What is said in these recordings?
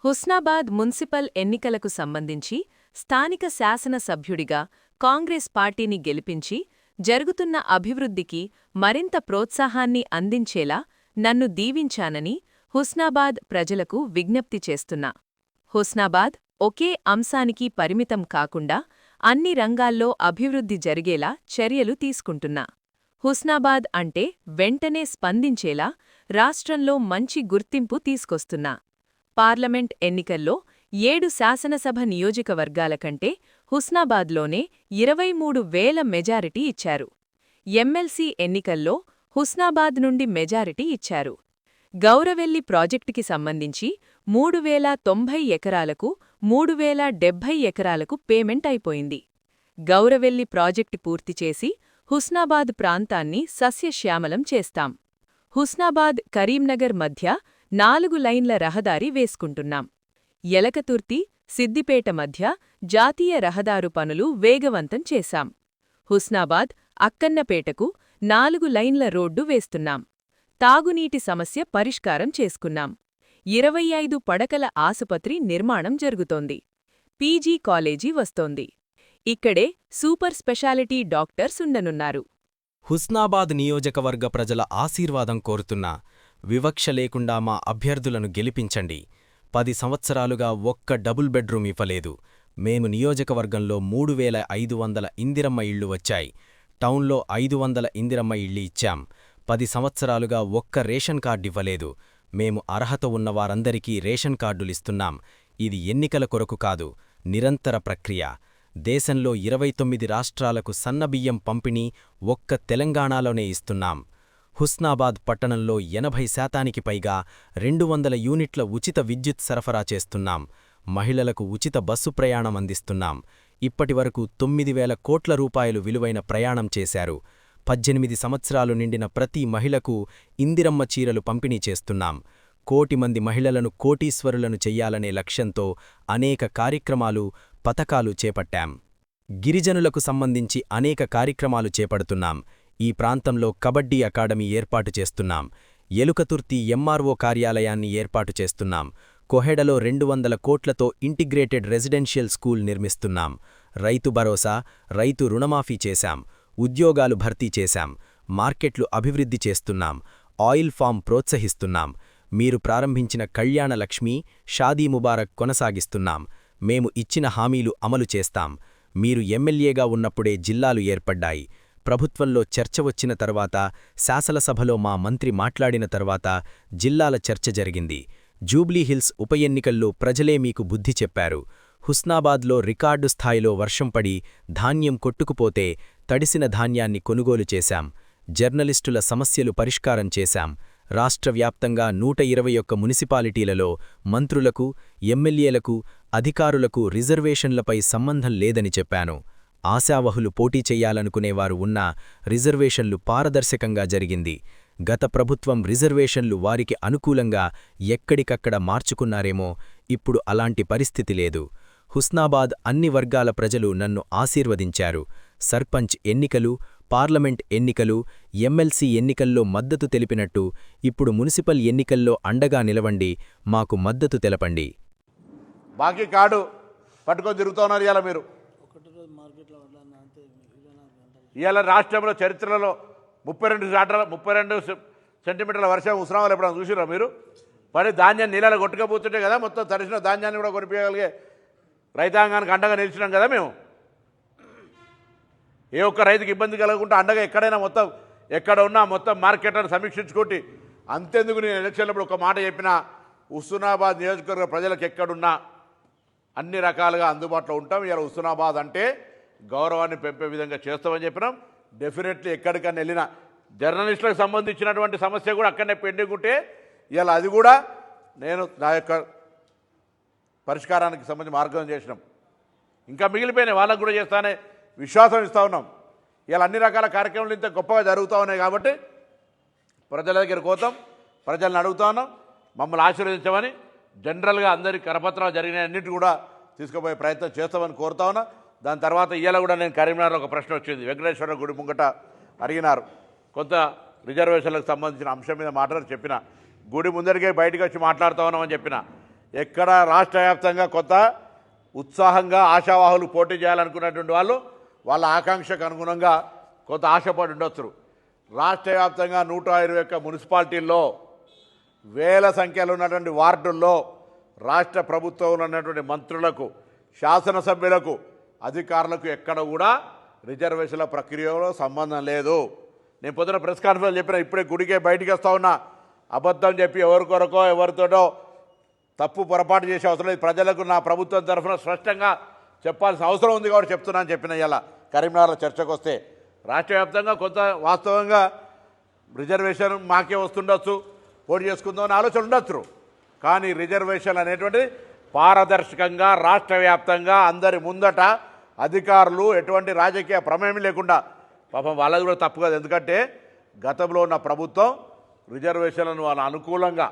Husnabad municipal ఎన్నికలకు సంబంధించి స్థానిక శాసనసభ్యుడిగా కాంగ్రెస్ పార్టీని గెలిపించి జరుగుతున్న అభివృద్ధికి మరింత ప్రోత్సాహాన్ని అందించేలా నన్ను దీవించానని హుస్నాబాద్ ప్రజలకు విజ్ఞప్తి చేస్తున్నా. హుస్నాబాద్ ఒకే అంశానికి పరిమితం కాకుండా అన్ని రంగాల్లో అభివృద్ధి జరిగేలా చర్యలు తీసుకుంటున్నా. హుస్నాబాద్ అంటే వెంటనే స్పందించేలా రాష్ట్రంలో మంచి గుర్తింపు తీసుకొస్తున్నా. పార్లమెంట్ ఎన్నికల్లో 7 శాసనసభ నియోజకవర్గాల కంటే హుస్నాబాద్లోనే 23,000 మెజారిటీ ఇచ్చారు. ఎమ్మెల్సీ ఎన్నికల్లో హుస్నాబాద్ నుండి మెజారిటీ ఇచ్చారు. గౌరవెల్లి ప్రాజెక్టుకి సంబంధించి 3,090 ఎకరాలకు 3,070 ఎకరాలకు పేమెంట్ అయిపోయింది. గౌరవెల్లి ప్రాజెక్టు పూర్తిచేసి హుస్నాబాద్ ప్రాంతాన్ని సస్యశ్యామలం చేస్తాం. హుస్నాబాద్ కరీంనగర్ మధ్య 4 లైన్ల రహదారి వేసుకుంటున్నాం. ఎలకతుర్తి సిద్దిపేట మధ్య జాతీయ రహదారు పనులు వేగవంతం చేశాం. హుస్నాబాద్ అక్కన్నపేటకు 4 లైన్ల రోడ్డు వేస్తున్నాం. తాగునీటి సమస్య పరిష్కారం చేసుకున్నాం. 25 పడకల ఆసుపత్రి నిర్మాణం జరుగుతోంది. పీజీ కాలేజీ వస్తోంది. ఇక్కడే సూపర్ స్పెషాలిటీ డాక్టర్స్ ఉండనున్నారు. హుస్నాబాద్ నియోజకవర్గ ప్రజల ఆశీర్వాదం కోరుతున్నా. వివక్ష లేకుండా మా అభ్యర్థులను గెలిపించండి. 10 సంవత్సరాలుగా ఒక్క డబుల్ బెడ్రూమ్ ఇవ్వలేదు. మేము నియోజకవర్గంలో 3,500 ఇందిరమ్మ ఇళ్లు వచ్చాయి. టౌన్లో 500 ఇందిరమ్మ ఇళ్లు ఇచ్చాం. 10 సంవత్సరాలుగా ఒక్క రేషన్ కార్డివ్వలేదు. మేము అర్హత ఉన్నవారందరికీ రేషన్ కార్డులిస్తున్నాం. ఇది ఎన్నికల కొరకు కాదు, నిరంతర ప్రక్రియ. దేశంలో 29 రాష్ట్రాలకు సన్నబియ్యం పంపిణీ ఒక్క తెలంగాణలోనే ఇస్తున్నాం. హుస్నాబాద్ పట్టణంలో 80% పైగా 200 యూనిట్ల ఉచిత విద్యుత్ సరఫరా చేస్తున్నాం. మహిళలకు ఉచిత బస్సు ప్రయాణం అందిస్తున్నాం. ఇప్పటివరకు 9,000 కోట్ల రూపాయలు విలువైన ప్రయాణం చేశారు. 18 సంవత్సరాలు నిండిన ప్రతి మహిళకు ఇందిరమ్మ చీరలు పంపిణీ చేస్తున్నాం. 1 కోటి మంది మహిళలను కోటీశ్వరులను చెయ్యాలనే లక్ష్యంతో అనేక కార్యక్రమాలు, పథకాలు చేపట్టాం. గిరిజనులకు సంబంధించి అనేక కార్యక్రమాలు చేపడుతున్నాం. ఈ ప్రాంతంలో కబడ్డీ అకాడమీ ఏర్పాటు చేస్తున్నాం. ఎలుకతుర్తి ఎంఆర్ఓ కార్యాలయాన్ని ఏర్పాటు చేస్తున్నాం. కొహెడలో 200 కోట్లతో integrated residential school నిర్మిస్తున్నాం. Rythu Bharosa, రైతు రుణమాఫీ చేశాం. ఉద్యోగాలు భర్తీ చేశాం. మార్కెట్లు అభివృద్ధి చేస్తున్నాం. ఆయిల్ ఫామ్ ప్రోత్సహిస్తున్నాం. మీరు ప్రారంభించిన కళ్యాణ లక్ష్మి, షాదీ ముబారక్ కొనసాగిస్తున్నాం. మేము ఇచ్చిన హామీలు అమలు చేస్తాం. మీరు ఎమ్మెల్యేగా ఉన్నప్పుడే జిల్లాలు ఏర్పడ్డాయి. ప్రభుత్వంలో చర్చ వచ్చిన తర్వాత, శాసనసభలో మా మంత్రి మాట్లాడిన తర్వాత జిల్లాల చర్చ జరిగింది. జూబ్లీహిల్స్ ఉప ఎన్నికల్లో ప్రజలే మీకు బుద్ధి చెప్పారు. హుస్నాబాద్లో రికార్డు స్థాయిలో వర్షం పడి ధాన్యం కొట్టుకుపోతే తడిసిన ధాన్యాన్ని కొనుగోలు చేశాం. జర్నలిస్టుల సమస్యలు పరిష్కారం చేశాం. రాష్ట్రవ్యాప్తంగా 121 మున్సిపాలిటీలలో మంత్రులకు, ఎమ్మెల్యేలకు, అధికారులకు రిజర్వేషన్లపై సంబంధం లేదని చెప్పాను. ఆశావహులు పోటీ చెయ్యాలనుకునేవారు ఉన్నా రిజర్వేషన్లు పారదర్శకంగా జరిగింది. గత ప్రభుత్వం రిజర్వేషన్లు వారికి అనుకూలంగా ఎక్కడికక్కడ మార్చుకున్నారేమో, ఇప్పుడు అలాంటి పరిస్థితి లేదు. హుస్నాబాద్ అన్ని వర్గాల ప్రజలు నన్ను ఆశీర్వదించారు. సర్పంచ్ ఎన్నికలు, పార్లమెంట్ ఎన్నికలు, ఎమ్మెల్సీ ఎన్నికల్లో మద్దతు తెలిపినట్టు ఇప్పుడు మున్సిపల్ ఎన్నికల్లో అండగా నిలవండి, మాకు మద్దతు తెలపండి. బాకీ కార్డు పట్టుకొని తిరుగుతున్నారు ఇవాళ మీరు. ఇవాళ రాష్ట్రంలో చరిత్రలో 32 సెంటీమీటర్ల వర్షం ఉస్మానాబాద్లో ఎప్పుడైనా చూసిరా మీరు? పడి ధాన్యం నీళ్ళలో కొట్టుకపోతుంటే కదా మొత్తం తడిసిన ధాన్యాన్ని కూడా కొనిపించగలిగే రైతాంగానికి అండగా నిలిచినాం కదా మేము. ఏ ఒక్క రైతుకి ఇబ్బంది కలగకుండా అండగా ఎక్కడైనా మొత్తం ఎక్కడ ఉన్నా మొత్తం మార్కెట్లను సమీక్షించుకోండి. అంతెందుకు నేను ఎలక్షన్లప్పుడు ఒక మాట చెప్పిన, హుస్నాబాద్ నియోజకవర్గ ప్రజలకు ఎక్కడున్నా అన్ని రకాలుగా అందుబాటులో ఉంటాం. ఇలా హుస్నాబాద్ అంటే గౌరవాన్ని పెంపే విధంగా చేస్తామని చెప్పినాం. డెఫినెట్లీ ఎక్కడికన్నా వెళ్ళినా జర్నలిస్టులకు సంబంధించినటువంటి సమస్య కూడా అక్కడనే పెండింగ్ ఉంటే ఇలా అది కూడా నేను నా యొక్క పరిష్కారానికి సంబంధించి మార్గం చేసినాం. ఇంకా మిగిలిపోయినాయి, వాళ్ళకు కూడా చేస్తానే విశ్వాసం ఇస్తూ ఉన్నాం. ఇలా అన్ని రకాల కార్యక్రమాలు ఇంత గొప్పగా జరుగుతూ ఉన్నాయి కాబట్టి ప్రజల దగ్గరికి పోతాం, ప్రజలను అడుగుతా ఉన్నాం, మమ్మల్ని ఆశీర్వదించమని. జనరల్గా అందరికీ కరపత్రాలు జరిగిన అన్నింటి కూడా తీసుకుపోయే ప్రయత్నం చేస్తామని కోరుతా ఉన్నా. దాని తర్వాత ఇవాళ కూడా నేను కరీంనగర్లో ఒక ప్రశ్న వచ్చింది, వెంకటేశ్వర గుడి ముంగట అడిగినారు. కొంత రిజర్వేషన్లకు సంబంధించిన అంశం మీద మాట్లాడి చెప్పిన, గుడి ముందరికే బయటకు వచ్చి మాట్లాడుతూ ఉన్నామని చెప్పిన. ఎక్కడ రాష్ట్ర వ్యాప్తంగా కొత్త ఉత్సాహంగా ఆశావాహులు పోటీ చేయాలనుకున్నటువంటి వాళ్ళు వాళ్ళ ఆకాంక్షకు అనుగుణంగా కొంత ఆశపడి ఉండొచ్చు. రాష్ట్ర వ్యాప్తంగా 121 మున్సిపాలిటీల్లో వేల సంఖ్యలో ఉన్నటువంటి వార్డుల్లో రాష్ట్ర ప్రభుత్వంలో ఉన్నటువంటి మంత్రులకు, శాసనసభ్యులకు, అధికారులకు ఎక్కడ కూడా రిజర్వేషన్ల ప్రక్రియలో సంబంధం లేదు. నేను పొద్దున ప్రెస్ కాన్ఫరెన్స్ చెప్పిన, ఇప్పుడే గుడికే బయటికి వస్తా ఉన్నా. అబద్ధం చెప్పి ఎవరికొరకో ఎవరితోటో తప్పు పొరపాటు చేసే అవసరం లేదు. ప్రజలకు నా ప్రభుత్వం తరఫున స్పష్టంగా చెప్పాల్సిన అవసరం ఉంది కాబట్టి చెప్తున్నాను చెప్పిన. ఇలా కరీంనగర్లో చర్చకు వస్తే రాష్ట్ర వ్యాప్తంగా కొంత వాస్తవంగా రిజర్వేషన్ మాకే వస్తుండొచ్చు, పోటీ చేసుకుందాం అని ఆలోచన ఉండొచ్చు. కానీ రిజర్వేషన్ అనేటువంటిది పారదర్శకంగా రాష్ట్ర వ్యాప్తంగా అందరి ముందట అధికారులు ఎటువంటి రాజకీయ ప్రమేయం లేకుండా, పాపం వాళ్ళది కూడా తప్పు కాదు. ఎందుకంటే గతంలో ఉన్న ప్రభుత్వం రిజర్వేషన్లను వాళ్ళ అనుకూలంగా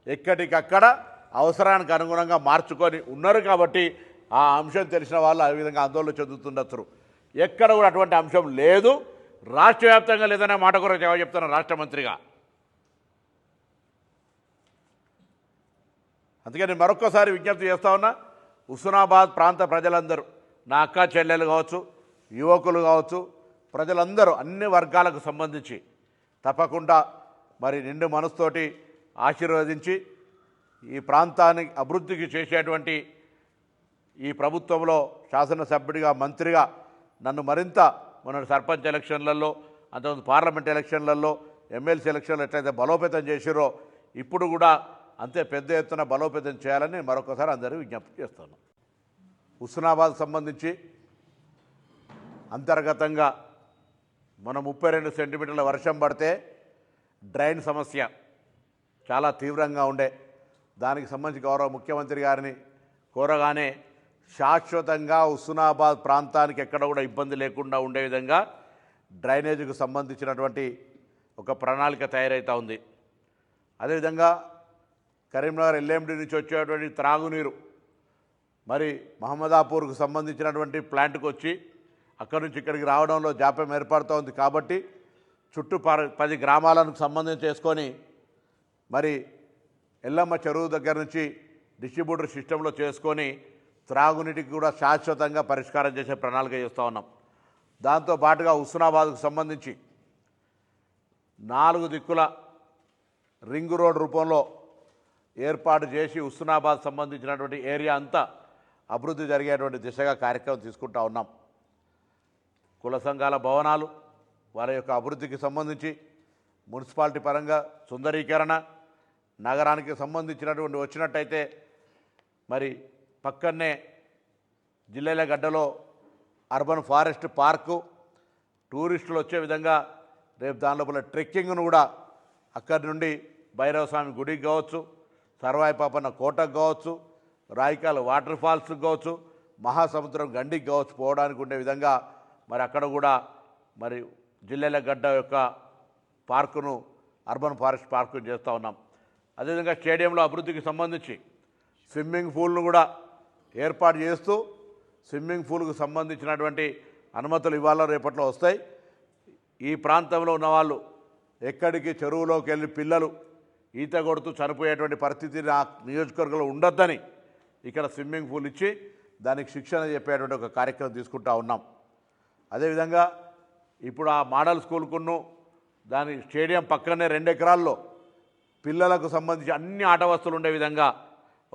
ఎక్కడికక్కడ అవసరానికి అనుగుణంగా మార్చుకొని ఉన్నారు కాబట్టి ఆ అంశం తెలిసిన వాళ్ళు ఆ విధంగా ఆందోళన చెందుతుండొచ్చు. ఎక్కడ కూడా అటువంటి అంశం లేదు. రాష్ట్ర వ్యాప్తంగా లేదనే మాట కూడా జవాబు చెప్తాను రాష్ట్ర మంత్రిగా. అందుకే నేను మరొక్కసారి విజ్ఞప్తి చేస్తా ఉన్నా, హుస్నాబాద్ ప్రాంత ప్రజలందరూ, నా అక్క చెల్లెలు కావచ్చు, యువకులు కావచ్చు, ప్రజలందరూ అన్ని వర్గాలకు సంబంధించి తప్పకుండా మరి నిండు మనసుతోటి ఆశీర్వదించి ఈ ప్రాంతానికి అభివృద్ధికి చేసేటువంటి ఈ ప్రభుత్వంలో శాసనసభ్యుడిగా, మంత్రిగా నన్ను మరింత మన సర్పంచ్ ఎలక్షన్లలో, అంతకుముందు పార్లమెంట్ ఎలక్షన్లలో, ఎమ్మెల్సీ ఎలక్షన్లు ఎట్లయితే బలోపేతం చేసిరో ఇప్పుడు కూడా అంతే పెద్ద ఎత్తున బలోపేతం చేయాలని మరొకసారి అందరూ విజ్ఞప్తి చేస్తాను. హుస్నాబాద్ సంబంధించి అంతర్గతంగా మన 32 సెంటీమీటర్ల వర్షం పడితే డ్రైన్ సమస్య చాలా తీవ్రంగా ఉండే, దానికి సంబంధించి గౌరవ ముఖ్యమంత్రి గారిని కోరగానే శాశ్వతంగా హుస్నాబాద్ ప్రాంతానికి ఎక్కడ కూడా ఇబ్బంది లేకుండా ఉండే విధంగా డ్రైనేజీకి సంబంధించినటువంటి ఒక ప్రణాళిక తయారవుతూ ఉంది. అదేవిధంగా కరీంనగర్ ఎల్ఎండి నుంచి వచ్చేటువంటి త్రాగునీరు మరి మహమ్మదాపూర్కు సంబంధించినటువంటి ప్లాంట్కి వచ్చి అక్కడి నుంచి ఇక్కడికి రావడంలో జాప్యం ఏర్పడుతూ ఉంది. కాబట్టి చుట్టూ 10 గ్రామాలను సంబంధం చేసుకొని మరి ఎల్లమ్మ చెరువు దగ్గర నుంచి డిస్ట్రిబ్యూటర్ సిస్టంలో చేసుకొని త్రాగునీటికి కూడా శాశ్వతంగా పరిష్కారం చేసే ప్రణాళిక చేస్తూ ఉన్నాం. దాంతో పాటుగా హుస్నాబాద్కు సంబంధించి 4 దిక్కుల రింగ్ రోడ్ రూపంలో ఏర్పాటు చేసి హుస్నాబాద్ సంబంధించినటువంటి ఏరియా అంతా అభివృద్ధి జరిగేటువంటి దిశగా కార్యక్రమం తీసుకుంటా ఉన్నాం. కుల సంఘాల భవనాలు వారి యొక్క అభివృద్ధికి సంబంధించి మున్సిపాలిటీ పరంగా సుందరీకరణ, నగరానికి సంబంధించినటువంటి వచ్చినట్టయితే మరి పక్కనే జిల్లెలగడ్డలో అర్బన్ ఫారెస్ట్ పార్కు, టూరిస్టులు వచ్చే విధంగా రేపు దాని లోపల ట్రెక్కింగ్ను కూడా అక్కడి నుండి భైరవస్వామి గుడికి కావచ్చు, సర్వాయి పాపన్న కోటకు కావచ్చు, రాయికాల వాటర్ ఫాల్స్కి కావచ్చు, మహాసముద్రం గండికి కావచ్చు పోవడానికి ఉండే విధంగా మరి అక్కడ కూడా మరి జిల్లెలగడ్డ యొక్క పార్కును అర్బన్ ఫారెస్ట్ పార్కును చేస్తూ ఉన్నాం. అదేవిధంగా స్టేడియంలో అభివృద్ధికి సంబంధించి స్విమ్మింగ్ పూల్ను కూడా ఏర్పాటు చేస్తూ స్విమ్మింగ్ పూల్కు సంబంధించినటువంటి అనుమతులు ఇవాళ రేపట్లో వస్తాయి. ఈ ప్రాంతంలో ఉన్నవాళ్ళు ఎక్కడికి చెరువులోకి వెళ్ళి పిల్లలు ఈత కొడుతూ చనిపోయేటువంటి పరిస్థితి ఆ నియోజకవర్గంలో ఉండొద్దని ఇక్కడ స్విమ్మింగ్ పూల్ ఇచ్చి దానికి శిక్షణ చెప్పేటువంటి ఒక కార్యక్రమం తీసుకుంటా ఉన్నాం. అదేవిధంగా ఇప్పుడు ఆ మోడల్ స్కూల్కును దాని స్టేడియం పక్కనే 2 ఎకరాల్లో పిల్లలకు సంబంధించి అన్ని ఆట వస్తువులు ఉండే విధంగా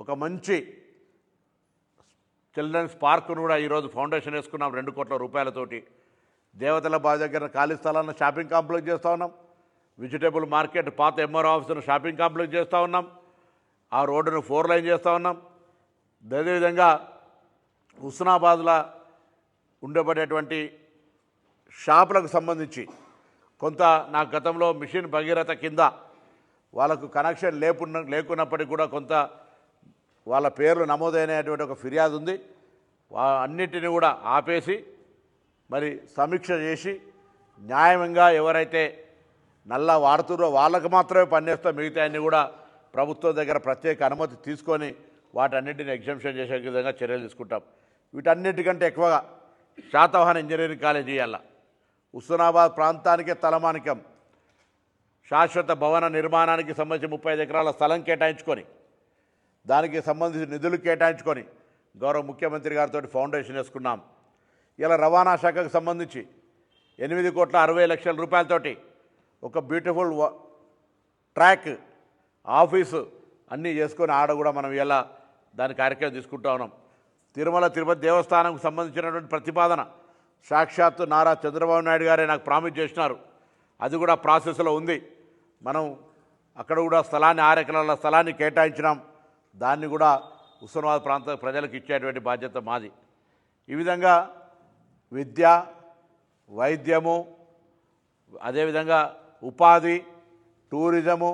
ఒక మంచి చిల్డ్రన్స్ పార్కును కూడా ఈరోజు ఫౌండేషన్ వేసుకున్నాం 2 కోట్ల రూపాయలతోటి. దేవతల బావి దగ్గర ఖాళీ స్థలాలను షాపింగ్ కాంప్లెక్స్ చేస్తూ ఉన్నాం. వెజిటేబుల్ మార్కెట్ పాత ఎంఆర్ ఆఫీసును షాపింగ్ కాంప్లెక్స్ చేస్తూ ఉన్నాం. ఆ రోడ్డును 4 లైన్ చేస్తూ ఉన్నాం. అదేవిధంగా హుస్నాబాద్లో ఉండబడేటువంటి షాపులకు సంబంధించి కొంత నా గతంలో మిషన్ భగీరథ కింద వాళ్ళకు కనెక్షన్ లేకున్నప్పటికీ కూడా కొంత వాళ్ళ పేర్లు నమోదైనటువంటి ఒక ఫిర్యాదు ఉంది. అన్నిటిని కూడా ఆపేసి మరి సమీక్ష చేసి న్యాయంగా ఎవరైతే నల్లా వాడుతున్నారో వాళ్ళకు మాత్రమే పనిచేస్తాం, మిగతా అన్ని కూడా ప్రభుత్వం దగ్గర ప్రత్యేక అనుమతి తీసుకొని వాటన్నిటిని ఎగ్జంప్షన్ చేసే విధంగా చర్యలు తీసుకుంటాం. వీటన్నిటికంటే ఎక్కువగా శాతవాహన ఇంజనీరింగ్ కాలేజీ ఇవ్వాల. హుస్నాబాద్ ప్రాంతానికే తలమానికం. శాశ్వత భవన నిర్మాణానికి సంబంధించి 35 ఎకరాల స్థలం కేటాయించుకొని దానికి సంబంధించి నిధులు కేటాయించుకొని గౌరవ ముఖ్యమంత్రి గారితో ఫౌండేషన్ వేసుకున్నాం. ఇలా రవాణా శాఖకు సంబంధించి 8,60,00,000 ఒక బ్యూటిఫుల్ ట్రాక్ ఆఫీసు అన్నీ చేసుకొని ఆడ కూడా మనం ఇలా దాని కార్యక్రమం తీసుకుంటా ఉన్నాం. తిరుమల తిరుపతి దేవస్థానంకు సంబంధించినటువంటి ప్రతిపాదన సాక్షాత్తు నారా చంద్రబాబు నాయుడు గారే నాకు ప్రామిస్ చేసినారు. అది కూడా ప్రాసెస్లో ఉంది. మనం అక్కడ కూడా స్థలాన్ని 6 ఎకరాల స్థలాన్ని కేటాయించినాం. దాన్ని కూడా హుస్నాబాద్ ప్రాంత ప్రజలకు ఇచ్చేటువంటి బాధ్యత మాది. ఈ విధంగా విద్య, వైద్యము, అదేవిధంగా ఉపాధి, టూరిజము,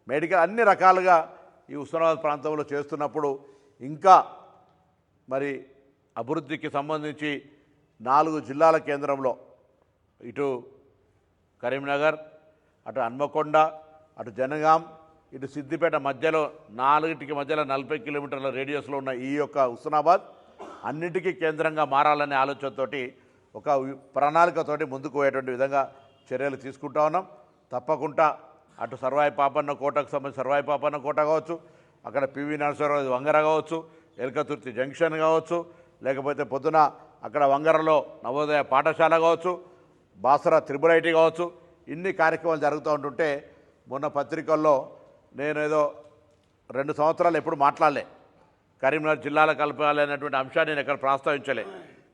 మెడికల్ అన్ని రకాలుగా ఈ హుస్నాబాద్ ప్రాంతంలో చేస్తున్నప్పుడు ఇంకా మరి అభివృద్ధికి సంబంధించి 4 జిల్లాల కేంద్రంలో ఇటు కరీంనగర్, అటు హన్మకొండ, అటు జనగాం, ఇటు సిద్దిపేట మధ్యలో 4టికి మధ్యలో 40 కిలోమీటర్ల రేడియస్లో ఉన్న ఈ యొక్క హుస్నాబాద్ అన్నిటికీ కేంద్రంగా మారాలనే ఆలోచనతోటి ఒక ప్రణాళికతోటి ముందుకు పోయేటువంటి విధంగా చర్యలు తీసుకుంటా ఉన్నాం. తప్పకుండా అటు సర్వాయి పాపన్న కోటకు సంబంధించి సర్వాయి పాపన్న కోట కావచ్చు, అక్కడ పివి నరసింహరావు వంగర కావచ్చు, ఎల్కతుర్తి జంక్షన్ కావచ్చు, లేకపోతే పొద్దున అక్కడ వంగరలో నవోదయ పాఠశాల కావచ్చు, బాసరా త్రిబుల్ ఐటీ కావచ్చు, ఇన్ని కార్యక్రమాలు జరుగుతూ ఉంటుంటే మొన్న పత్రికల్లో నేను ఏదో 2 సంవత్సరాలు ఎప్పుడు మాట్లాడలే, కరీంనగర్ జిల్లాల కలపాలి అనేటువంటి అంశాన్ని నేను ఎక్కడ ప్రస్తావించలే.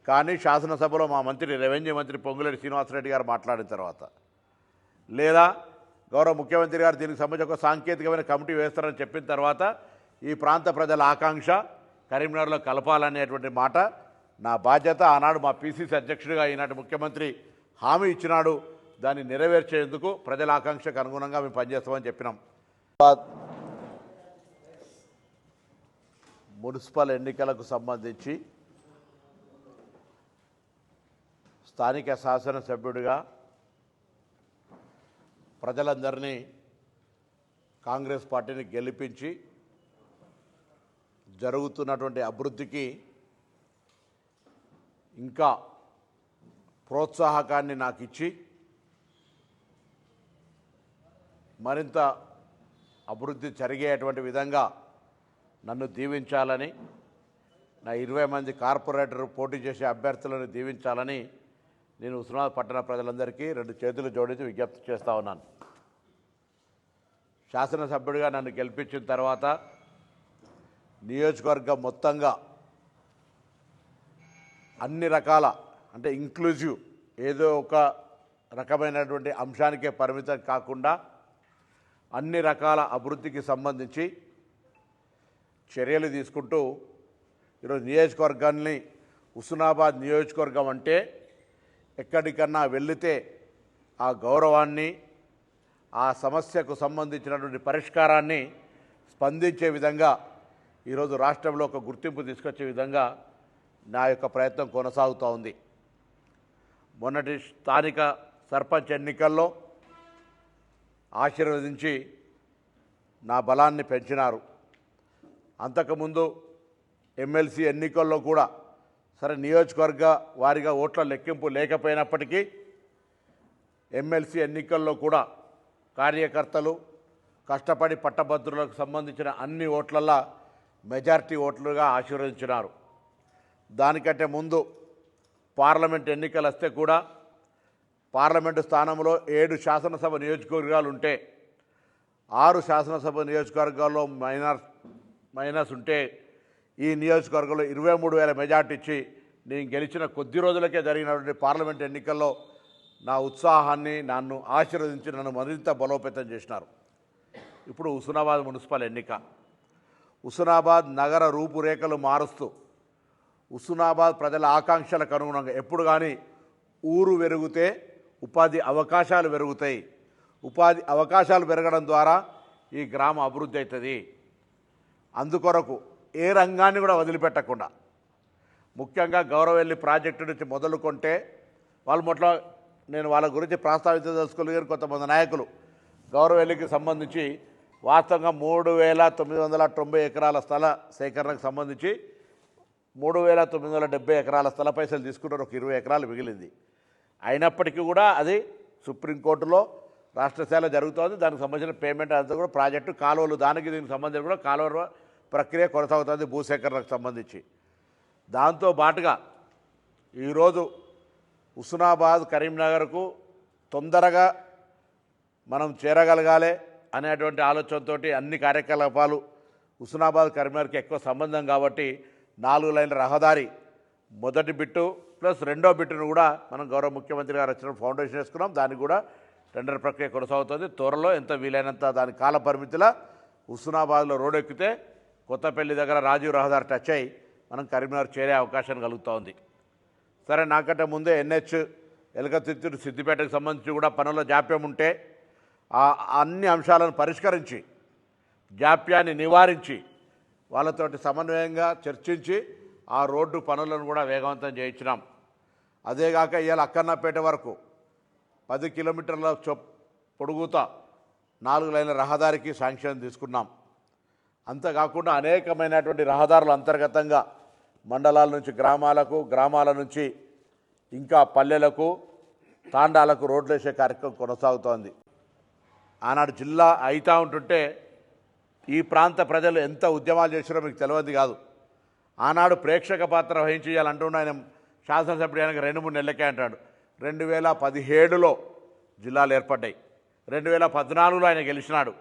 కానీ శాసనసభలో మా మంత్రి రెవెన్యూ మంత్రి పొంగులేటి శ్రీనివాసరెడ్డి గారు మాట్లాడిన తర్వాత, లేదా గౌరవ ముఖ్యమంత్రి గారు దీనికి సంబంధించి ఒక సాంకేతికమైన కమిటీ వేస్తారని చెప్పిన తర్వాత ఈ ప్రాంత ప్రజల ఆకాంక్ష కరీంనగర్లో కలపాలనేటువంటి మాట నా బాధ్యత. ఆనాడు మా పిసిసి అధ్యక్షుడిగా ఈనాటి ముఖ్యమంత్రి హామీ ఇచ్చినాడు. దాన్ని నెరవేర్చేందుకు ప్రజల ఆకాంక్షకు అనుగుణంగా మేము పనిచేస్తామని చెప్పినాం. మున్సిపల్ ఎన్నికలకు సంబంధించి స్థానిక శాసనసభ్యుడిగా ప్రజలందరినీ కాంగ్రెస్ పార్టీని గెలిపించి జరుగుతున్నటువంటి అభివృద్ధికి ఇంకా ప్రోత్సాహకాన్ని నాకు ఇచ్చి మరింత అభివృద్ధి జరిగేటువంటి విధంగా నన్ను దీవించాలని, నా 20 మంది కార్పొరేటర్ పోటీ చేసే అభ్యర్థులను దీవించాలని నేను హుస్నాబాద్ పట్టణ ప్రజలందరికీ 2 చేతులు జోడించి విజ్ఞప్తి చేస్తూ ఉన్నాను. శాసనసభ్యుడిగా నన్ను గెలిపించిన తర్వాత నియోజకవర్గం మొత్తంగా అన్ని రకాల అంటే ఇంక్లూజివ్ ఏదో ఒక రకమైనటువంటి అంశానికే పరిమితం కాకుండా అన్ని రకాల అభివృద్ధికి సంబంధించి చర్యలు తీసుకుంటూ ఈరోజు నియోజకవర్గాన్ని హుస్నాబాద్ నియోజకవర్గం అంటే ఎక్కడికన్నా వెళితే ఆ గౌరవాన్ని, ఆ సమస్యకు సంబంధించినటువంటి పరిష్కారాన్ని స్పందించే విధంగా ఈరోజు రాష్ట్రంలో ఒక గుర్తింపు తీసుకొచ్చే విధంగా నా యొక్క ప్రయత్నం కొనసాగుతూ ఉంది. మొన్నటి స్థానిక సర్పంచ్ ఎన్నికల్లో ఆశీర్వదించి నా బలాన్ని పెంచినారు. అంతకుముందు ఎమ్మెల్సీ ఎన్నికల్లో కూడా సరే నియోజకవర్గ వారిగా ఓట్ల లెక్కింపు లేకపోయినప్పటికీ ఎమ్మెల్సీ ఎన్నికల్లో కూడా కార్యకర్తలు కష్టపడి పట్టభద్రులకు సంబంధించిన అన్ని ఓట్లల్లో మెజారిటీ ఓట్లుగా ఆశీర్వదించినారు. దానికంటే ముందు పార్లమెంట్ ఎన్నికలు వస్తే కూడా పార్లమెంటు స్థానంలో 7 శాసనసభ నియోజకవర్గాలు ఉంటే 6 శాసనసభ నియోజకవర్గాల్లో మైనస్ ఉంటే ఈ నియోజకవర్గంలో 23,000 మెజార్టీ ఇచ్చి నేను గెలిచిన కొద్ది రోజులకే జరిగినటువంటి పార్లమెంట్ ఎన్నికల్లో నా ఉత్సాహాన్ని నన్ను ఆశీర్వదించి నన్ను మరింత బలోపేతం చేసినారు. ఇప్పుడు హుస్నాబాద్ మున్సిపల్ ఎన్నిక, హుస్నాబాద్ నగర రూపురేఖలు మారుస్తూ హుస్నాబాద్ ప్రజల ఆకాంక్షలకు అనుగుణంగా ఎప్పుడు కానీ ఊరు పెరిగితే ఉపాధి అవకాశాలు పెరుగుతాయి. ఉపాధి అవకాశాలు పెరగడం ద్వారా ఈ గ్రామ అభివృద్ధి అవుతుంది. అందుకొరకు ఏ రంగాన్ని కూడా వదిలిపెట్టకుండా ముఖ్యంగా గౌరవెల్లి ప్రాజెక్టు నుంచి మొదలుకొంటే వాళ్ళు మొట్ల నేను వాళ్ళ గురించి ప్రస్తావించదలుచుకోలేని కొంతమంది నాయకులు గౌరవెల్లికి సంబంధించి వాస్తవంగా 3,990 ఎకరాల స్థల సేకరణకు సంబంధించి 3,970 ఎకరాల స్థల పైసలు తీసుకున్నారు. ఒక 20 ఎకరాలు మిగిలింది. అయినప్పటికీ కూడా అది సుప్రీంకోర్టులో రాష్ట్ర స్థాయిలో జరుగుతోంది. దానికి సంబంధించిన పేమెంట్ అంతా కూడా ప్రాజెక్టు కాలువలు దానికి దీనికి సంబంధించి కూడా కాలువ ప్రక్రియ కొనసాగుతుంది భూసేకరణకు సంబంధించి. దాంతో పాటుగా ఈరోజు హుస్నాబాద్ కరీంనగర్కు తొందరగా మనం చేరగలగాలి అనేటువంటి ఆలోచనతో అన్ని కార్యకలాపాలు హుస్నాబాద్ కరీంనగర్కి ఎక్కువ సంబంధం కాబట్టి 4 లైన్ల రహదారి మొదటి బిట్టు ప్లస్ రెండో బిట్టును కూడా మనం గౌరవ ముఖ్యమంత్రి గారు వచ్చిన ఫౌండేషన్ వేసుకున్నాం. దానికి కూడా టెండర్ ప్రక్రియ కొనసాగుతుంది. త్వరలో ఎంత వీలైనంత దాని కాల పరిమితిలో హుస్నాబాద్లో రోడ్ ఎక్కితే కొత్తపల్లి దగ్గర రాజీవ్ రహదారి టచ్ అయ్యి మనం కరీంనగర్ చేరే అవకాశం కలుగుతూ ఉంది. సరే, నాకంటే ముందే ఎన్హెచ్ ఎలకతిత్తూరు సిద్దిపేటకు సంబంధించి కూడా పనుల జాప్యం ఉంటే ఆ అన్ని అంశాలను పరిష్కరించి జాప్యాన్ని నివారించి వాళ్ళతోటి సమన్వయంగా చర్చించి ఆ రోడ్డు పనులను కూడా వేగవంతం చేయించినాం. అదేగాక ఇవాళ అక్కన్నపేట వరకు 10 కిలోమీటర్ల పొడుగుతా 4 లైన్ల రహదారికి శాంక్షన్ తీసుకున్నాం. అంతేకాకుండా అనేకమైనటువంటి రహదారులు అంతర్గతంగా మండలాల నుంచి గ్రామాలకు, గ్రామాల నుంచి ఇంకా పల్లెలకు, తాండాలకు రోడ్లు వేసే కార్యక్రమం కొనసాగుతోంది. ఆనాడు జిల్లా అయితా ఉంటుంటే ఈ ప్రాంత ప్రజలు ఎంత ఉద్యమాలు చేసినారో మీకు తెలియదు కాదు. ఆనాడు ప్రేక్షక పాత్ర వహించి అంటున్న ఆయన శాసనసభ్యుడు ఆయనకు 2-3 నెలలకే అంటాడు. 2017లో జిల్లాలు ఏర్పడ్డాయి. 2014లో ఆయన గెలిచినాడు.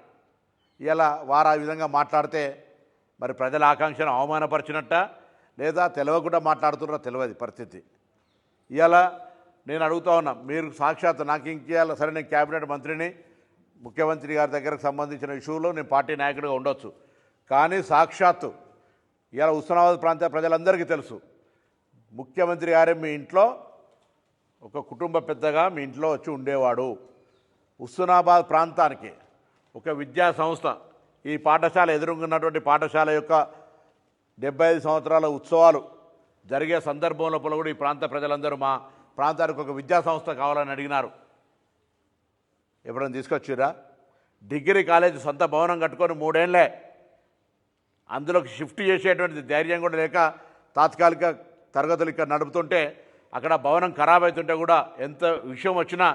ఇలా వారు ఆ విధంగా మాట్లాడితే మరి ప్రజల ఆకాంక్షను అవమానపరిచినట్ట లేదా తెలియకుండా మాట్లాడుతున్నారో తెలియదు పరిస్థితి. ఇలా నేను అడుగుతా ఉన్నా, మీరు సాక్షాత్ నాకు ఇంకేయాలి. సరే, నేను క్యాబినెట్ మంత్రిని, ముఖ్యమంత్రి గారి దగ్గరకు సంబంధించిన ఇష్యూలో నేను పార్టీ నాయకుడిగా ఉండొచ్చు. కానీ సాక్షాత్తు ఇలా హుస్నాబాద్ ప్రాంత ప్రజలందరికీ తెలుసు, ముఖ్యమంత్రి గారే మీ ఇంట్లో ఒక కుటుంబ పెద్దగా మీ ఇంట్లో వచ్చి ఉండేవాడు. హుస్నాబాద్ ప్రాంతానికి ఒక విద్యా సంస్థ, ఈ పాఠశాల ఎదురుగున్నటువంటి పాఠశాల యొక్క 75 సంవత్సరాల ఉత్సవాలు జరిగే సందర్భంలో కూడా ఈ ప్రాంత ప్రజలందరూ మా ప్రాంతానికి ఒక విద్యా సంస్థ కావాలని అడిగినారు. ఎప్పుడైనా తీసుకొచ్చిరా? డిగ్రీ కాలేజ్ సొంత భవనం కట్టుకొని 3 ఏళ్లే అందులోకి షిఫ్ట్ చేసేటువంటి ధైర్యం కూడా లేక తాత్కాలిక తరగతులు ఇక్కడ నడుపుతుంటే అక్కడ భవనం ఖరాబ్ అవుతుంటే కూడా ఎంత విషయం వచ్చినా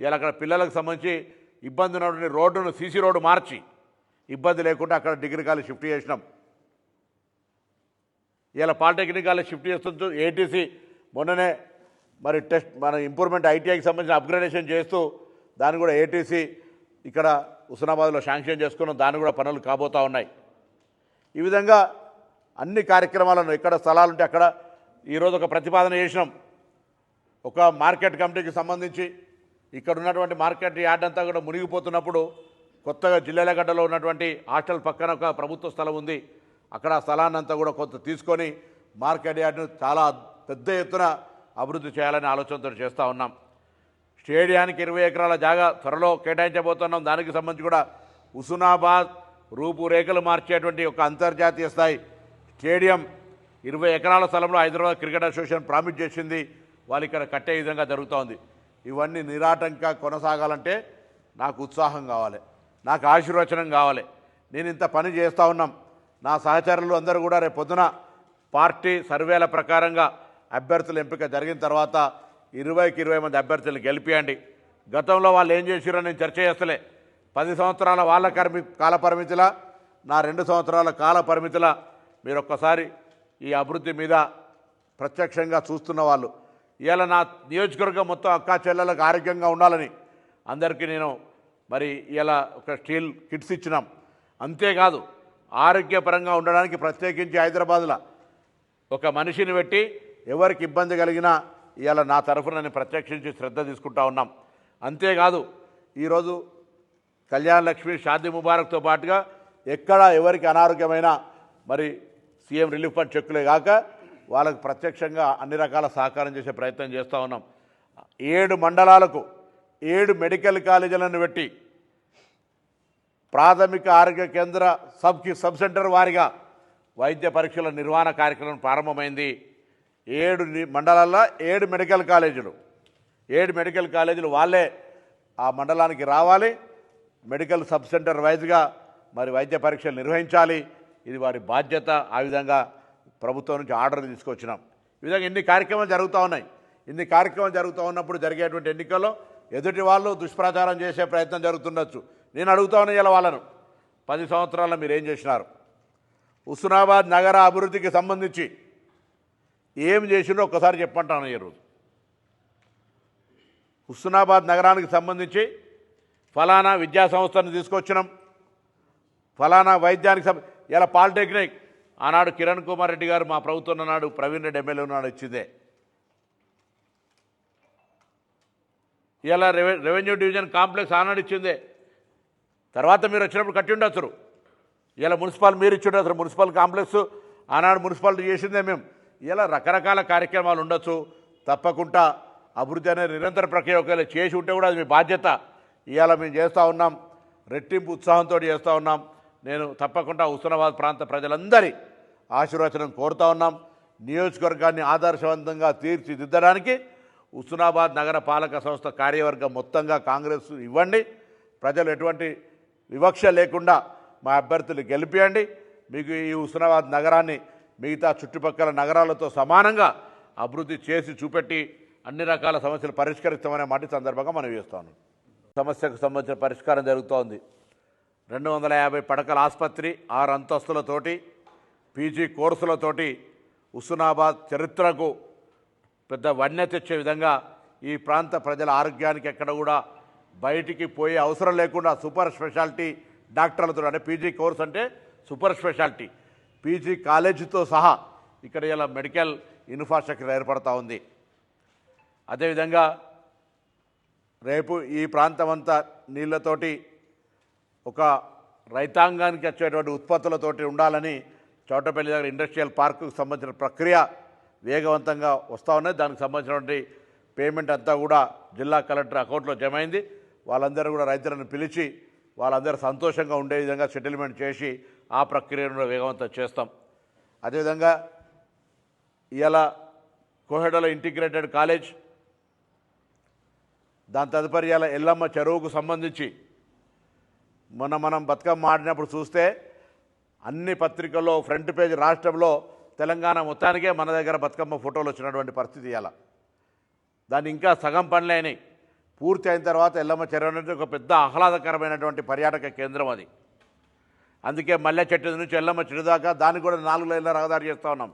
ఇలా అక్కడ పిల్లలకు సంబంధించి ఇబ్బంది ఉన్నటువంటి రోడ్డును సీసీ రోడ్డు మార్చి ఇబ్బంది లేకుండా అక్కడ డిగ్రీ కాలేజ్ షిఫ్ట్ చేసినాం. ఇలా పాలిటెక్నిక్ కాలేజ్ షిఫ్ట్ చేస్తుంటూ ఏటీసీ మొన్ననే మరి టెస్ట్ మన ఇంప్రూవ్మెంట్ ఐటీఐకి సంబంధించిన అప్గ్రేడేషన్ చేస్తూ దాన్ని కూడా ఏటీసీ ఇక్కడ హుస్నాబాద్లో శాంక్షన్ చేసుకున్నాం. దాన్ని కూడా పనులు కాబోతూ ఉన్నాయి. ఈ విధంగా అన్ని కార్యక్రమాలను ఎక్కడ స్థలాలుంటే అక్కడ ఈరోజు ఒక ప్రతిపాదన చేసినాం. ఒక మార్కెట్ కమిటీకి సంబంధించి ఇక్కడ ఉన్నటువంటి మార్కెట్ యార్డ్ అంతా కూడా మునిగిపోతున్నప్పుడు కొత్తగా జిల్లాలగడ్డలో ఉన్నటువంటి హాస్టల్ పక్కన ఒక ప్రభుత్వ స్థలం ఉంది. అక్కడ ఆ స్థలాన్ని అంతా కూడా కొంత తీసుకొని మార్కెట్ యార్డ్ను చాలా పెద్ద ఎత్తున అభివృద్ధి చేయాలనే ఆలోచనతో చేస్తూ ఉన్నాం. స్టేడియానికి 20 ఎకరాల జాగా త్వరలో కేటాయించబోతున్నాం. దానికి సంబంధించి కూడా హుస్నాబాద్ రూపురేఖలు మార్చేటువంటి ఒక అంతర్జాతీయ స్థాయి స్టేడియం 20 ఎకరాల స్థలంలో హైదరాబాద్ క్రికెట్ అసోసియేషన్ ప్రామిస్ చేసింది. వాళ్ళు ఇక్కడ కట్టే విధంగా జరుగుతూ ఉంది. ఇవన్నీ నిరాటంక కొనసాగాలంటే నాకు ఉత్సాహం కావాలి, నాకు ఆశీర్వచనం కావాలి. నేను ఇంత పని చేస్తూ ఉన్నాం. నా సహచరులు అందరూ కూడా రేపు పొద్దున పార్టీ సర్వేల ప్రకారంగా అభ్యర్థుల ఎంపిక జరిగిన తర్వాత 20కి 20 మంది అభ్యర్థులను గెలిపియండి. గతంలో వాళ్ళు ఏం చేసిరో నేను చర్చ చేస్తలే. 10 సంవత్సరాల వాళ్ళ కాల పరిమితిలా, నా 2 సంవత్సరాల కాల పరిమితిలా మీరు ఒక్కసారి ఈ అభివృద్ధి మీద ప్రత్యక్షంగా చూస్తున్న వాళ్ళు. ఇవాళ నా నియోజకవర్గం మొత్తం అక్కా చెల్లెలకు ఆరోగ్యంగా ఉండాలని అందరికీ నేను మరి ఇలా ఒక స్టీల్ కిట్స్ ఇచ్చినాం. అంతేకాదు ఆరోగ్యపరంగా ఉండడానికి ప్రత్యేకించి హైదరాబాద్లో ఒక మనిషిని పెట్టి ఎవరికి ఇబ్బంది కలిగినా ఇవాళ నా తరఫున నేను ప్రత్యక్షించి శ్రద్ధ తీసుకుంటా ఉన్నాం. అంతేకాదు ఈరోజు కళ్యాణ లక్ష్మి షాదీ ముబారక్తో పాటుగా ఎక్కడ ఎవరికి అనారోగ్యమైనా మరి సీఎం రిలీఫ్ ఫండ్ చెక్కులే కాక వాళ్ళకు ప్రత్యక్షంగా అన్ని రకాల సహకారం చేసే ప్రయత్నం చేస్తూ ఉన్నాం. 7 మండలాలకు 7 మెడికల్ కాలేజీలను పెట్టి ప్రాథమిక ఆరోగ్య కేంద్ర సబ్ సెంటర్ వారిగా వైద్య పరీక్షల నిర్వహణ కార్యక్రమం ప్రారంభమైంది. 7 మండలాల్లో 7 మెడికల్ కాలేజీలు 7 మెడికల్ కాలేజీలు వాళ్ళే ఆ మండలానికి రావాలి. మెడికల్ సబ్ సెంటర్ వైజ్గా మరి వైద్య పరీక్షలు నిర్వహించాలి. ఇది వారి బాధ్యత. ఆ విధంగా ప్రభుత్వం నుంచి ఆర్డర్ తీసుకొచ్చినాం. ఈ విధంగా ఇన్ని కార్యక్రమాలు జరుగుతూ ఉన్నాయి. ఇన్ని కార్యక్రమాలు జరుగుతూ ఉన్నప్పుడు జరిగేటువంటి ఎన్నికల్లో ఎదుటి వాళ్ళు దుష్ప్రచారం చేసే ప్రయత్నం జరుగుతుండొచ్చు. నేను అడుగుతా ఉన్నా ఇలా వాళ్ళను, 10 సంవత్సరాల్లో మీరు ఏం చేసినారు? హుస్నాబాద్ నగర అభివృద్ధికి సంబంధించి ఏం చేసిండో ఒక్కసారి చెప్పంటాను. ఈరోజు హుస్నాబాద్ నగరానికి సంబంధించి ఫలానా విద్యా సంస్థను తీసుకొచ్చినాం, ఫలానా వైద్యానికి ఇలా పాలిటెక్నిక్ ఆనాడు కిరణ్ కుమార్ రెడ్డి గారు మా ప్రభుత్వం నాడు ప్రవీణ్ రెడ్డి ఎమ్మెల్యే నాడు ఇచ్చిందే. ఇలా రెవెన్యూ డివిజన్ కాంప్లెక్స్ ఆనాడు ఇచ్చిందే. తర్వాత మీరు వచ్చినప్పుడు కట్టి ఉండొచ్చు. ఇలా మున్సిపల్ మీరు ఇచ్చి ఉండొచ్చు. మున్సిపల్ కాంప్లెక్స్ ఆనాడు మున్సిపాలిటీ చేసిందే మేము. ఇలా రకరకాల కార్యక్రమాలు ఉండొచ్చు. తప్పకుండా అభివృద్ధి అనేది నిరంతర ప్రక్రియ. ఒకవేళ చేసి ఉంటే కూడా అది మీ బాధ్యత. ఇవాళ మేము చేస్తూ ఉన్నాం, రెట్టింపు ఉత్సాహంతో చేస్తూ ఉన్నాం. నేను తప్పకుండా హుస్నాబాద్ ప్రాంత ప్రజలందరి ఆశీర్వచనం కోరుతా ఉన్నాం. నియోజకవర్గాన్ని ఆదర్శవంతంగా తీర్చిదిద్దడానికి హుస్నాబాద్ నగర పాలక సంస్థ కార్యవర్గం మొత్తంగా కాంగ్రెస్ ఇవ్వండి. ప్రజలు ఎటువంటి వివక్ష లేకుండా మా అభ్యర్థులు గెలిపియండి. మీకు ఈ హుస్నాబాద్ నగరాన్ని మిగతా చుట్టుపక్కల నగరాలతో సమానంగా అభివృద్ధి చేసి చూపెట్టి అన్ని రకాల సమస్యలు పరిష్కరిస్తామనే మాట సందర్భంగా మనం చేస్తాను. సమస్యకు సంబంధించిన పరిష్కారం జరుగుతోంది. 250 పడకల ఆసుపత్రి, 6 అంతస్తులతోటి, పీజీ కోర్సులతోటి హుస్నాబాద్ చరిత్రకు పెద్ద వన్య తెచ్చే విధంగా ఈ ప్రాంత ప్రజల ఆరోగ్యానికి ఎక్కడ కూడా బయటికి పోయే అవసరం లేకుండా సూపర్ స్పెషాలిటీ డాక్టర్లతో, అంటే పీజీ కోర్స్ అంటే సూపర్ స్పెషాలిటీ, పీజీ కాలేజీతో సహా ఇక్కడ ఇలా మెడికల్ ఇన్ఫ్రాస్ట్రక్చర్ ఏర్పడతా ఉంది. అదేవిధంగా రేపు ఈ ప్రాంతం అంతా నీళ్లతోటి ఒక రైతాంగానికి వచ్చేటువంటి ఉత్పత్తులతోటి ఉండాలని చౌటపల్లి దగ్గర ఇండస్ట్రియల్ పార్కుకు సంబంధించిన ప్రక్రియ వేగవంతంగా వస్తూ ఉన్నాయి. దానికి సంబంధించినటువంటి పేమెంట్ అంతా కూడా జిల్లా కలెక్టర్ అకౌంట్లో జమ అయింది. వాళ్ళందరూ కూడా రైతులను పిలిచి వాళ్ళందరూ సంతోషంగా ఉండే విధంగా సెటిల్మెంట్ చేసి ఆ ప్రక్రియను కూడా వేగవంతం చేస్తాం. అదేవిధంగా ఇవాళ కోహెడలో ఇంటిగ్రేటెడ్ కాలేజ్, దాని తదుపరి ఇవాళ ఎల్లమ్మ చెరువుకు సంబంధించి మనం బతుకమ్మ ఆడినప్పుడు చూస్తే అన్ని పత్రికల్లో ఫ్రంట్ పేజ్ రాష్ట్రంలో తెలంగాణ మొత్తానికే మన దగ్గర బతుకమ్మ ఫోటోలు వచ్చినటువంటి పరిస్థితి ఇవాళ. దాన్ని ఇంకా సగం పనులు అయినాయి. పూర్తి అయిన తర్వాత ఎల్లమ్మ చెరువు అనేది ఒక పెద్ద ఆహ్లాదకరమైనటువంటి పర్యాటక కేంద్రం అది. అందుకే మల్లె చెట్టు నుంచి ఎల్లమ్మ చెట్టు దాకా దానికి కూడా 4 లైన్ల రహదారి చేస్తూ ఉన్నాం.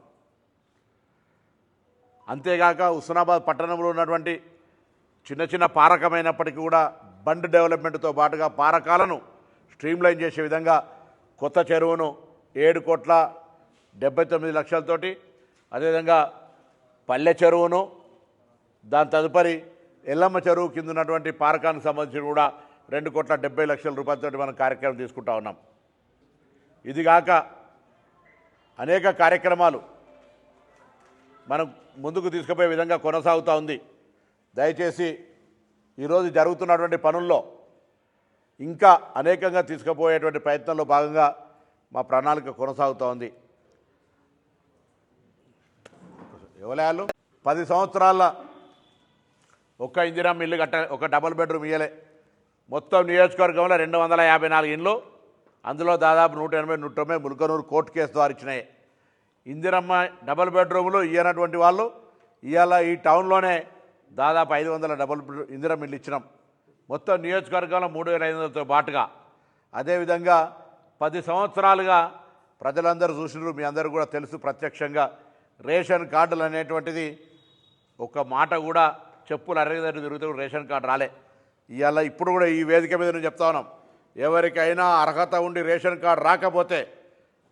అంతేగాక హుస్నాబాద్ పట్టణంలో ఉన్నటువంటి చిన్న చిన్న పారకమైనప్పటికీ కూడా బండ్ డెవలప్మెంట్తో పాటుగా పారకాలను స్ట్రీమ్లైన్ చేసే విధంగా కొత్త చెరువును 7,79,00,000తోటి, అదేవిధంగా పల్లె చెరువును, దాని తదుపరి ఎల్లమ్మ చెరువు కింద ఉన్నటువంటి పారకానికి సంబంధించి కూడా 2,70,00,000 రూపాయలతోటి మనం కార్యక్రమం తీసుకుంటా ఉన్నాం. ఇదిగాక అనేక కార్యక్రమాలు మనం ముందుకు తీసుకుపోయే విధంగా కొనసాగుతూ ఉంది. దయచేసి ఈరోజు జరుగుతున్నటువంటి పనుల్లో ఇంకా అనేకంగా తీసుకుపోయేటువంటి ప్రయత్నంలో భాగంగా మా ప్రణాళిక కొనసాగుతూ ఉంది. ఎవలాలు 10 సంవత్సరాల ఒక్క ఇందిరమ్మ ఇల్లు ఒక డబుల్ బెడ్రూమ్ ఇయ్యలే. మొత్తం నియోజకవర్గంలో 254 ఇండ్లు, అందులో దాదాపు 180-190 ముల్కనూరు కోర్టు కేసు ద్వారా ఇచ్చినాయి. ఇందిరమ్మ డబుల్ బెడ్రూములు ఇయ్యనటువంటి వాళ్ళు ఇవాళ ఈ టౌన్లోనే దాదాపు 500 డబుల్ ఇందిరమ్మ ఇల్లు ఇచ్చినాం. మొత్తం నియోజకవర్గంలో 3,500తో పాటుగా. అదేవిధంగా 10 సంవత్సరాలుగా ప్రజలందరూ చూసినారు, మీ అందరూ కూడా తెలుసు ప్రత్యక్షంగా, రేషన్ కార్డులు అనేటువంటిది ఒక మాట కూడా చెప్పులు అరగదట్టు తిరుగుతూ రేషన్ కార్డు రాలే. ఇవాళ ఇప్పుడు కూడా ఈ వేదిక మీద నేను చెప్తా ఉన్నాం, ఎవరికైనా అర్హత ఉండి రేషన్ కార్డు రాకపోతే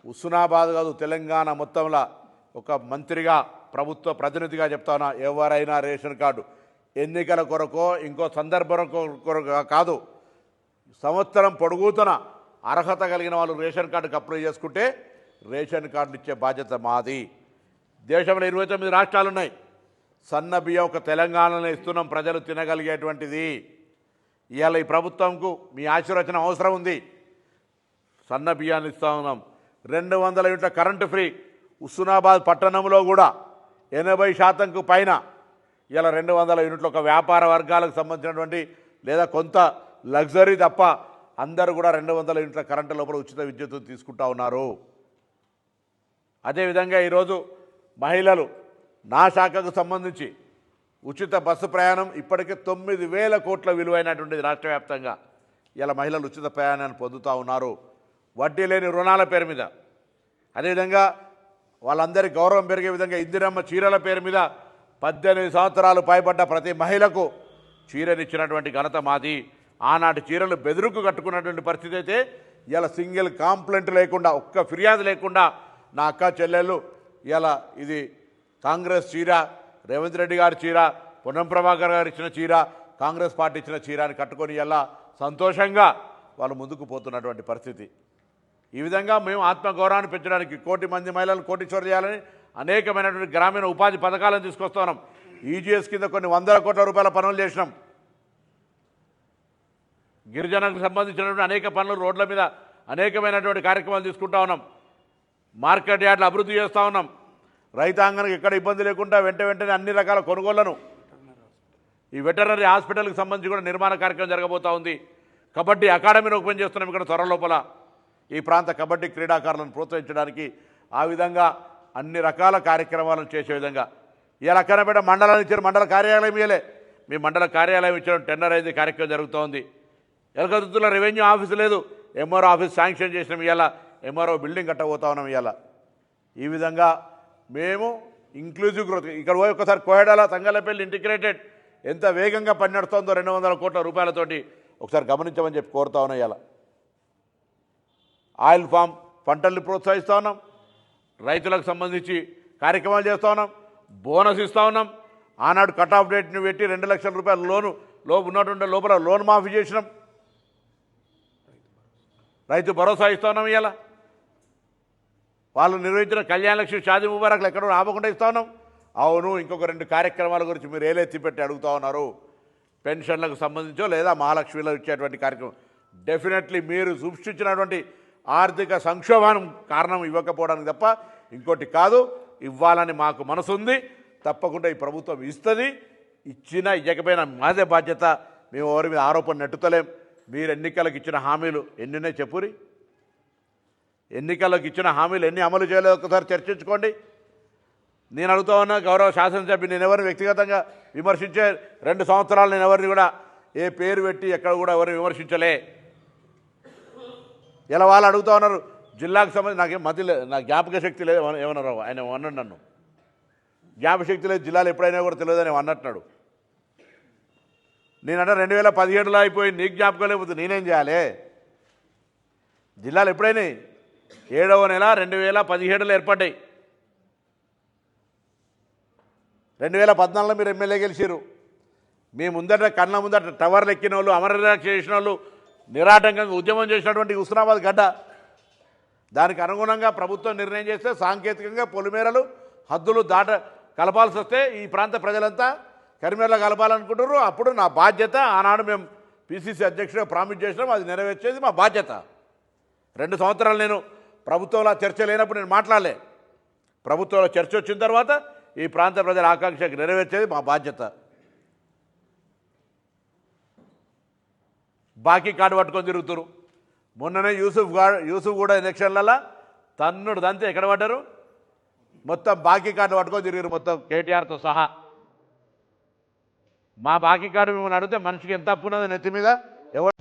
హుస్నాబాద్ కాదు తెలంగాణ మొత్తంలో ఒక మంత్రిగా ప్రభుత్వ ప్రతినిధిగా చెప్తా ఉన్నా, ఎవరైనా రేషన్ కార్డు ఎన్నికల కొరకో ఇంకో సందర్భం కొరకు కాదు, సంవత్సరం పొడుగుతున్న అర్హత కలిగిన వాళ్ళు రేషన్ కార్డుకి అప్లై చేసుకుంటే రేషన్ కార్డులు ఇచ్చే బాధ్యత మాది. దేశంలో 29 రాష్ట్రాలు ఉన్నాయి. సన్న బియ్యం ఒక తెలంగాణలో ఇస్తున్నాం, ప్రజలు తినగలిగేటువంటిది. ఇవాళ ఈ ప్రభుత్వంకు మీ ఆశీర్వచనం అవసరం ఉంది. సన్న బియ్యాన్ని ఇస్తూ ఉన్నాం. 200 యూనిట్ల కరెంటు ఫ్రీ. హుస్నాబాద్ పట్టణంలో కూడా 80% పైన ఇలా 200 యూనిట్లు ఒక వ్యాపార వర్గాలకు సంబంధించినటువంటి లేదా కొంత లగ్జరీ తప్ప అందరూ కూడా 200 యూనిట్ల కరెంటు లోపల ఉచిత విద్యుత్ తీసుకుంటా ఉన్నారు. అదేవిధంగా ఈరోజు మహిళలు నా శాఖకు సంబంధించి ఉచిత బస్సు ప్రయాణం ఇప్పటికే 9,000 కోట్ల విలువైనటువంటిది రాష్ట్ర వ్యాప్తంగా. ఇలా మహిళలు ఉచిత ప్రయాణాన్ని పొందుతూ ఉన్నారు. వడ్డీ లేని రుణాల పేరు మీద అదేవిధంగా వాళ్ళందరి గౌరవం పెరిగే విధంగా ఇందిరమ్మ చీరల పేరు మీద 18 సంవత్సరాలు పైబడ్డ ప్రతి మహిళకు చీరనిచ్చినటువంటి ఘనత మాది. ఆనాటి చీరలు బెదురుకు కట్టుకున్నటువంటి పరిస్థితి అయితే ఇలా సింగిల్ కాంప్లైంట్ లేకుండా, ఒక్క ఫిర్యాదు లేకుండా నా అక్క చెల్లెళ్ళు ఇలా ఇది కాంగ్రెస్ చీర, రేవంత్ రెడ్డి గారి చీర, పొన్నం ప్రభాకర్ గారు ఇచ్చిన చీర, కాంగ్రెస్ పార్టీ ఇచ్చిన చీర అని కట్టుకొని ఇలా సంతోషంగా వాళ్ళు ముందుకు పోతున్నటువంటి పరిస్థితి. ఈ విధంగా మేము ఆత్మగౌరవాన్ని పెంచడానికి 1 కోటి మంది మహిళలను కోటీశ్వరం చేయాలని అనేకమైనటువంటి గ్రామీణ ఉపాధి పథకాలను తీసుకొస్తున్నాం. ఈజీఎస్ కింద కొన్ని 100 కోట్ల రూపాయల పనులు చేసినాం. గిరిజనులకు సంబంధించినటువంటి అనేక పనులు, రోడ్ల మీద అనేకమైనటువంటి కార్యక్రమాలు తీసుకుంటా ఉన్నాం. మార్కెట్ యార్డ్లు అభివృద్ధి చేస్తూ ఉన్నాం. రైతాంగానికి ఎక్కడ ఇబ్బంది లేకుండా వెంటనే అన్ని రకాల కొనుగోళ్లను, ఈ వెటర్నరీ హాస్పిటల్కి సంబంధించి కూడా నిర్మాణ కార్యక్రమం జరగబోతూ ఉంది. కబడ్డీ అకాడమీని ఓపెన్ చేస్తున్నాం ఇక్కడ త్వర లోపల. ఈ ప్రాంత కబడ్డీ క్రీడాకారులను ప్రోత్సహించడానికి ఆ విధంగా అన్ని రకాల కార్యక్రమాలను చేసే విధంగా ఇలా అక్కనపేట మండలాన్ని ఇచ్చారు. మండల కార్యాలయం ఇవ్వలే, మీ మండల కార్యాలయం ఇచ్చడం టెండర్ అయితే కార్యక్రమం జరుగుతోంది. ఎలకదుర్తిలో రెవెన్యూ ఆఫీసు లేదు, ఎంఆర్ఓ ఆఫీస్ శాంక్షన్ చేసినాం. ఇవాళ ఎంఆర్ఓ బిల్డింగ్ కట్టబోతా ఉన్నాం. ఇవాళ ఈ విధంగా మేము ఇంక్లూజివ్ గ్రోత్, ఇక్కడ పోయి ఒకసారి కోహెడాల తంగలపల్లి ఇంటిగ్రేటెడ్ ఎంత వేగంగా పని నడుస్తుందో 200 కోట్ల రూపాయలతోటి ఒకసారి గమనించమని చెప్పి కోరుతా ఉన్నాం. ఇవాళ ఆయిల్ ఫామ్ పంటల్ని ప్రోత్సహిస్తూ ఉన్నాం. రైతులకు సంబంధించి కార్యక్రమాలు చేస్తూ ఉన్నాం. బోనస్ ఇస్తూ ఉన్నాం. ఆనాడు కట్ ఆఫ్ డేట్ని పెట్టి 2 లక్షల రూపాయల లోను ఉన్నటువంటి లోపల లోన్ మాఫీ చేసినాం. రైతు భరోసా ఇస్తూ ఉన్నాం. ఇవాళ వాళ్ళు నిర్వహించిన కళ్యాణ లక్ష్మి, షాదీ ముబారక్లు ఎక్కడో ఆపకుండా ఇస్తూ ఉన్నాం. అవును, ఇంకొక 2 కార్యక్రమాల గురించి మీరు ఏలెత్తి పెట్టి అడుగుతూ ఉన్నారు. పెన్షన్లకు సంబంధించో లేదా మహాలక్ష్మిలో ఇచ్చేటువంటి కార్యక్రమం. డెఫినెట్లీ మీరు సృష్టించినటువంటి ఆర్థిక సంక్షోభానికి కారణం ఇవ్వకపోవడానికి తప్ప ఇంకోటి కాదు. ఇవ్వాలని మాకు మనసు ఉంది. తప్పకుండా ఈ ప్రభుత్వం ఇస్తుంది. ఇచ్చినా ఇవ్వకపోయినా మాదే బాధ్యత. మేము ఎవరి మీద ఆరోపణ నెట్టుతలేం. మీరు ఎన్నికలకు ఇచ్చిన హామీలు ఎన్నిన్నాయి చెప్పురి. ఎన్నికలకు ఇచ్చిన హామీలు ఎన్ని అమలు చేయలేదో ఒకసారి చర్చించుకోండి. నేను అడుగుతా ఉన్నా గౌరవ శాసనసభ్యులు, నేను ఎవరిని వ్యక్తిగతంగా విమర్శించే 2 సంవత్సరాలు నేను ఎవరిని కూడా ఏ పేరు పెట్టి ఎక్కడ కూడా ఎవరిని విమర్శించలే. ఇలా వాళ్ళు అడుగుతూ ఉన్నారు జిల్లాకు సంబంధించి నాకేం మతి లేదు, నాకు జ్ఞాపక శక్తి లేదు ఏమన్నారు ఆయన అన్నాడు. నన్ను జ్ఞాపశక్తి లేదు, జిల్లాలు ఎప్పుడైనా కూడా తెలియదని అన్నట్టున్నాడు. నేనంటే 2017లో అయిపోయి నీకు జ్ఞాపకం లేకపోతే నేనేం చేయాలి? జిల్లాలు ఎప్పుడైనాయి? 7వ నెల 2017లో ఏర్పడ్డాయి. 2014లో మీరు ఎమ్మెల్యే గెలిచారు. మీ ముందట కళ్ళ ముందట టవర్లు ఎక్కిన వాళ్ళు, అమరనాథ్ చేసిన వాళ్ళు, నిరాటంకంగా ఉద్యమం చేసినటువంటి హుస్నాబాద్ గడ్డ. దానికి అనుగుణంగా ప్రభుత్వం నిర్ణయం చేస్తే సాంకేతికంగా పొలిమేరలు హద్దులు కలపాల్సి వస్తే ఈ ప్రాంత ప్రజలంతా కరిమేరలో కలపాలనుకుంటారు. అప్పుడు నా బాధ్యత, ఆనాడు మేము పిసిసి అధ్యక్షుడిగా ప్రామిస్ చేసినాం, అది నెరవేర్చేది మా బాధ్యత. 2 సంవత్సరాలు నేను ప్రభుత్వంలో చర్చ లేనప్పుడు నేను మాట్లాడలే. ప్రభుత్వంలో చర్చ వచ్చిన తర్వాత ఈ ప్రాంత ప్రజల ఆకాంక్షకు నెరవేర్చేది మా బాధ్యత. బాకీ కార్డు పట్టుకొని తిరుగుతున్నారు. మొన్ననే యూసుఫ్ కూడా ఎలక్షన్లలో తన్నుడు దంతే ఎక్కడ పడ్డారు? మొత్తం బాకీ కార్డు పట్టుకొని తిరిగారు, మొత్తం కేటీఆర్తో సహా. మా బాకీ కార్డు మిమ్మల్ని అడిగితే మనిషికి ఎంత అప్పు ఉన్నది నెత్తి మీద? ఎవరు